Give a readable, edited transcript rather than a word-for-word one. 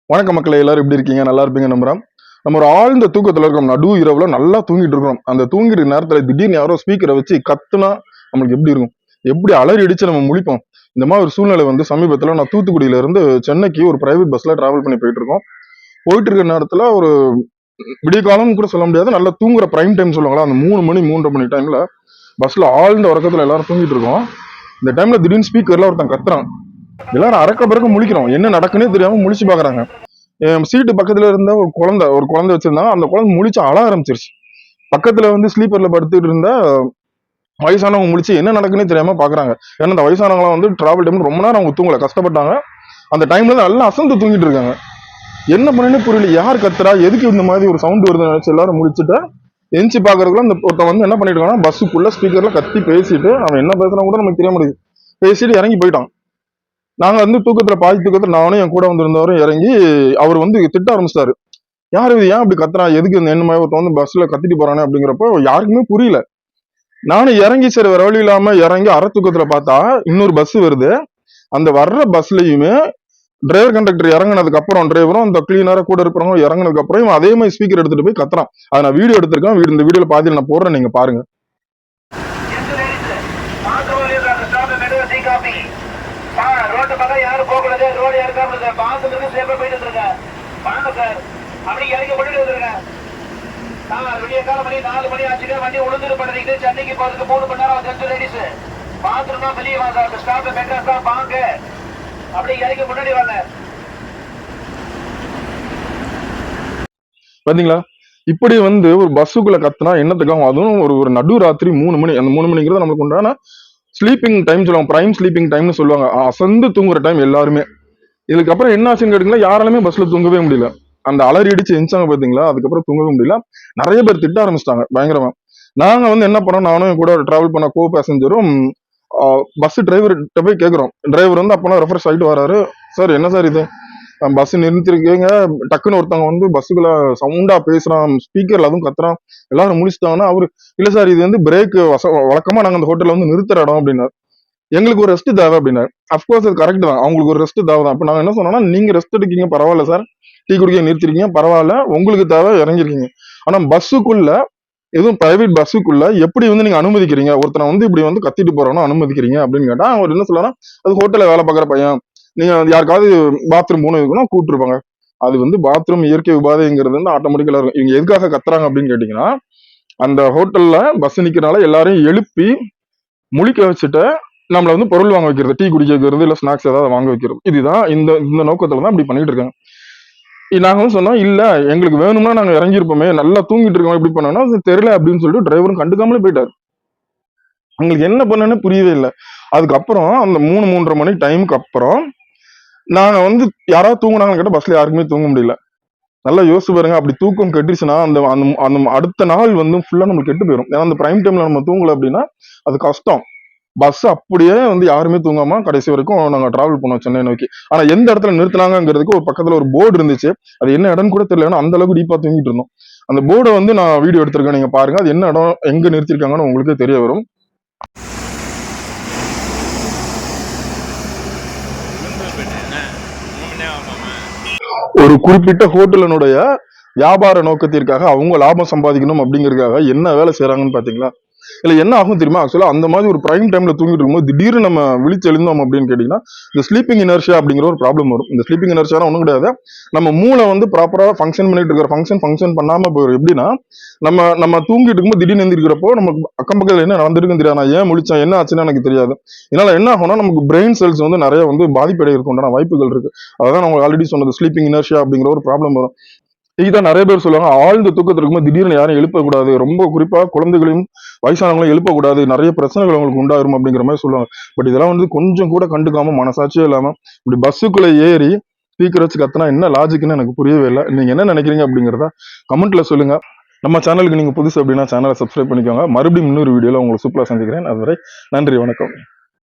வணக்க மக்களே, எல்லாரும் எப்படி இருக்கீங்க? நல்லா இருப்பீங்க நம்புறேன். நம்ம ஒரு ஆழ்ந்த தூக்கத்துல இருக்கோம். நடு இரவுல நல்லா தூங்கிட்டு இருக்கோம். அந்த தூங்கிட்டு நேரத்துல திடீர்னு யாரோ ஸ்பீக்கரை வச்சு கத்துனா நம்மளுக்கு எப்படி இருக்கும்? எப்படி அலறி அடிச்சு நம்ம முழிப்போம்? இந்த மாதிரி ஒரு சூழ்நிலை வந்து சமீபத்துல நான் தூத்துக்குடியில இருந்து சென்னைக்கு ஒரு பிரைவேட் பஸ்ல டிராவல் பண்ணி போயிட்டு இருக்கோம். போயிட்டு இருக்கிற நேரத்துல ஒரு விடிய காலம் கூட சொல்ல முடியாது, நல்லா தூங்குற பிரைம் டைம் சொல்லுவாங்களா, அந்த 3 மணி 3:30 டைம்ல பஸ்ல ஆழ்ந்த உறக்கத்துல எல்லாரும் தூங்கிட்டு இருக்கோம். இந்த டைம்ல திடீர்னு ஸ்பீக்கர்ல ஒருத்தன் கத்துறான். எல்லாரும் அறக்க பறக்க முழிக்கிறோம். என்ன நடக்குன்னே தெரியாம முழிச்சு பாக்குறாங்க. சீட்டு பக்கத்துல இருந்த ஒரு குழந்தை வச்சிருந்தாங்க. அந்த குழந்தை முழிச்சு அழ ஆரம்பிச்சிருச்சு. பக்கத்துல வந்து ஸ்லீப்பர்ல படுத்துட்டு இருந்த வயசானவங்க முழிச்சு என்ன நடக்குன்னே தெரியாம பாக்குறாங்க. ஏன்னா அந்த வயசானவங்களாம் வந்து டிராவல் டைம் ரொம்ப நேரம் அவங்க தூங்கல, கஷ்டப்பட்டாங்க. அந்த டைம்ல நல்லா அசந்து தூங்கிட்டு இருக்காங்க. என்ன பண்ணனே புரியல. யார் கத்துறா, எதுக்கு இந்த மாதிரி ஒரு சவுண்ட் வருதுன்னு நினைச்சு எல்லாரும் முடிச்சுட்டு எஞ்சி பாக்குறதுக்குள்ள அந்த ஒருத்தன் வந்து என்ன பண்ணிட்டு இருக்காங்கன்னா, பஸ்ஸுக்குள்ள ஸ்பீக்கர்ல கத்தி பேசிட்டு, அவன் என்ன பேசுறான் கூட நமக்கு தெரிய முடியுது, பேசிட்டு இறங்கி போயிட்டான். நாங்க வந்து பாதி தூக்கத்துல நானும் என் கூட வந்திருந்தவரும் இறங்கி அவர் வந்து திட்ட ஆரம்பிச்சிட்டாரு. யார் இது, ஏன் அப்படி கத்துறான், எதுக்கு இந்த என்ன ஒருத்தன் வந்து பஸ்ல கத்திட்டு போறானே அப்படிங்கிறப்போ யாருக்குமே புரியல. நானும் இறங்கி சரி வேற வழி இல்லாம இறங்கி அரை தூக்கத்துல பார்த்தா இன்னொரு பஸ் வருது. அந்த வர்ற பஸ்லயுமே டிரைவர் கண்டக்டர் இறங்கினதுக்கு அப்புறம் டிரைவரும் அந்த கிளீனரா கூட இருக்கிறவங்க இறங்கினதுக்கு அப்புறம் இவன் அதே மாதிரி ஸ்பீக்கர் எடுத்துட்டு போய் கத்துறான். அதை நான் வீடியோ எடுத்திருக்கேன். இந்த வீடியோல பாதியில் நான் போடுறேன், நீங்க பாருங்க. ரோட்டு பக்கம் யாரும் போகக்கூடாது, ரோடு யாருக்காக பாத்துக்கு சேஃபா போயிட்டு இருக்க வாங்க சார், அப்படி இறங்கி போட்டுட்டு வந்துருங்க. விடிய கால மணி 4 மணி ஆச்சுங்க, வண்டி உளுந்துட்டு படுறீங்க. சென்னைக்கு போறதுக்கு 3 மணி நேரம் ஜென்ஸ் லேடிஸ் பாத்ரூமா வெளியே வாங்க, அந்த ஸ்டாப் மெட்ராஸ் தான் வாங்க, அப்படி இறங்கி முன்னாடி வாங்க. பாத்தீங்களா, இப்படி வந்து ஒரு பஸ்ஸுக்குள்ள கத்துனா என்னத்துக்காகும்? அதுவும் ஒரு நடு ராத்திரி 3 மணி. அந்த 3 மணிங்கிறது நம்மளுக்கு உண்டான ஸ்லீப்பிங் டைம் சொல்லுவாங்க, பிரைம் ஸ்லீப்பிங் டைம்னு சொல்லுவாங்க. அசந்து தூங்குற டைம் எல்லாருமே. இதுக்கப்புறம் என்ன ஆச்சுன்னு கேட்டீங்களா, யாராலுமே பஸ்ல தூங்கவே முடியல. அந்த அலறி அடிச்சு எஞ்சாங்க பாத்தீங்களா, அதுக்கப்புறம் தூங்கவே முடியல. நிறைய பேர் திட்ட ஆரம்பிச்சிட்டாங்க பயங்கரமா. நாங்க வந்து என்ன பண்ணோம், நானும் கூட டிராவல் பண்ண கோ பேசஞ்சரும் பஸ் டிரைவர்கிட்ட போய் கேட்கிறோம். டிரைவர் வந்து அப்பெல்லாம் ரெஃப்ரெஷ் ஆகிட்டு வராரு. சார் என்ன சார் இது, பஸ் நிறுத்திருக்கீங்க, டக்குன்னு ஒருத்தவங்க வந்து பஸ்ஸுக்குள்ள சவுண்டா பேசுறான், ஸ்பீக்கர்ல அதுவும் கத்துறான், எல்லாரும் முடிச்சுட்டாங்கன்னா அவரு இல்ல சார், இது வந்து பிரேக் வழக்கமா நாங்க அந்த ஹோட்டல்ல வந்து நிறுத்துற இடம் அப்படின்னாரு. எங்களுக்கு ஒரு ரெஸ்ட் தேவை அப்படின்னாரு. அப்கோர்ஸ் அது கரெக்ட் தான், அவங்களுக்கு ஒரு ரெஸ்ட் தேவை தான். அப்ப நாங்க என்ன சொன்னோம்னா, நீங்க ரெஸ்ட் எடுக்கீங்க பரவாயில்ல சார், டீ குடிக்க நிறுத்திருக்கீங்க பரவாயில்ல, உங்களுக்கு தேவை இறங்கிருக்கீங்க. ஆனா பஸ்ஸுக்குள்ள, எதுவும் பிரைவேட் பஸ்ஸுக்குள்ள எப்படி வந்து நீங்க அனுமதிக்கிறீங்க, ஒருத்தனை வந்து இப்படி வந்து கத்திட்டு போறவனா அனுமதிக்கிறீங்க அப்படின்னு கேட்டா அவர் என்ன சொல்லலாம், அது ஹோட்டல்ல வேலை பார்க்குற பையன், நீங்க யாருக்காவது பாத்ரூம் போகணும் இருக்குன்னா கூப்பிட்டுருப்பாங்க. அது வந்து பாத்ரூம் இயற்கை உபாதைங்கிறது வந்து ஆட்டோமேட்டிக்கலா இருக்கும். இவங்க எதுக்காக கத்துறாங்க அப்படின்னு கேட்டீங்கன்னா, அந்த ஹோட்டல்ல பஸ் நிக்கிறனால எல்லாரையும் எழுப்பி முழிக்க வச்சுட்டு நம்மள வந்து பொருள் வாங்க வைக்கிறது, டீ குடிக்க வைக்கிறது, இல்ல ஸ்நாக்ஸ் ஏதாவது வாங்க வைக்கிறது. இதுதான் இந்த இந்த நோக்கத்துல தான் அப்படி பண்ணிட்டு இருக்காங்க. நாங்க வந்து சொன்னோம், இல்ல எங்களுக்கு வேணும்னா நாங்க இறங்கியிருப்போமே, நல்லா தூங்கிட்டு இருக்கோம், இப்படி பண்ணோம்னா தெரியல அப்படின்னு சொல்லிட்டு டிரைவரும் கண்டுக்காமலே போயிட்டாரு. எங்களுக்கு என்ன பண்ணனே புரியவே இல்லை. அதுக்கப்புறம் அந்த 3:30 மணி டைமுக்கு அப்புறம் நாங்க வந்து யாராவது தூங்குனாங்கன்னு கேட்டா பஸ்ல யாருக்குமே தூங்க முடியல. நல்லா யோசிச்சு பாருங்க, அப்படி தூக்கம் கெட்டுச்சுன்னா அந்த அந்த அந்த அடுத்த நாள் வந்து ஃபுல்லா நமக்கு கெட்டு போயிடும். ஏன்னா அந்த பிரைம் டைம்ல நம்ம தூங்கல அப்படின்னா அது கஷ்டம். பஸ் அப்படியே வந்து யாருமே தூங்காம கடைசி வரைக்கும் நாங்க டிராவல் பண்ணோம் சென்னை நோக்கி. ஆனா எந்த இடத்துல நிறுத்தினாங்கிறதுக்கு ஒரு பக்கத்துல ஒரு போர்டு இருந்துச்சு. அது என்ன இடம்னு கூட தெரியல, ஏன்னா அந்த அளவுக்கு டீப்பா தூங்கிட்டு இருந்தோம். அந்த போர்டை வந்து நான் வீடியோ எடுத்திருக்கேன், நீங்க பாருங்க. அது என்ன இடம், எங்க நிறுத்திருக்காங்கன்னு உங்களுக்கே தெரிய வரும். ஒரு குறிப்பிட்ட ஹோட்டலினுடைய வியாபார நோக்கத்திற்காக அவங்க லாபம் சம்பாதிக்கணும் அப்படிங்கிறதுக்காக என்ன வேலை செய்யறாங்கன்னு பாத்தீங்களா? இல்ல என்ன ஆகும் தெரியுமா, ஆக்சுவலா அந்த மாதிரி ஒரு பிரைம் டைம்ல தூங்கிட்டு இருக்கும்போது திடீர்னு நம்ம விழிச்சு எழுந்தோம் அப்படின்னு கேட்டீங்கன்னா, இந்த ஸ்லீப்பிங் இனர்ஷியா அப்படிங்கிற ஒரு ப்ராப்ளம் வரும். இந்த ஸ்லீப்பிங் இனர்ஷியா ஒன்றும் கிடையாது, நம்ம மூளை வந்து ப்ராப்பரா ஃபங்க்ஷன் பண்ணிட்டு இருக்கிற ஃபங்க்ஷன் பண்ணாம போயிடும். எப்படின்னா, நம்ம நம்ம தூங்கிட்டு இருக்கும்போது திடீர்னு எந்திரிக்கிறப்போ நமக்கு அக்கம் பக்கத்துல என்ன நடந்திருக்குன்னு தெரியாது, நான் ஏன் முழிச்சேன் என்ன ஆச்சுன்னு எனக்கு தெரியாது. இதனால என்ன ஆகும்னா, நமக்கு பிரெயின் செல்ஸ் வந்து நிறைய வந்து பாதிப்படைகிறதுக்கு உண்டான வாய்ப்புகள் இருக்கு. அதான் நான் உங்களுக்கு ஆல்ரெடி சொன்னது, ஸ்லீப்பிங் இனர்ஷியா அப்படிங்கிற ஒரு ப்ராப்ளம் வரும். இதுதான் நிறைய பேர் சொல்லுவாங்க, ஆழ்ந்த தூக்கத்தில் இருக்கும்போது திடீர்னு யாரும் எழுப்பக்கூடாது, ரொம்ப குறிப்பா குழந்தைகளையும் வயசானவங்களையும் எழுப்பக்கூடாது, நிறைய பிரச்சனைகள் அவங்களுக்கு உண்டாயிரும் அப்படிங்கிற மாதிரி சொல்லுவாங்க. பட் இதெல்லாம் வந்து கொஞ்சம் கூட கண்டுக்காம மனசாட்சியே இல்லாம இப்படி பஸ்ஸுக்குள்ள ஏறி ஸ்பீக்கர் வச்சு கத்துனா என்ன லாஜிக்னு எனக்கு புரியவே இல்லை. நீங்க என்ன நினைக்கிறீங்க அப்படிங்கிறத கமெண்ட்ல சொல்லுங்க. நம்ம சேனலுக்கு நீங்க புதுசு அப்படின்னா சேனலை சப்ஸ்கிரைப் பண்ணிக்கோங்க. மறுபடியும் இன்னொரு வீடியோல உங்களை சூப்பரா சந்திக்கிறேன். அதுவரை நன்றி, வணக்கம்.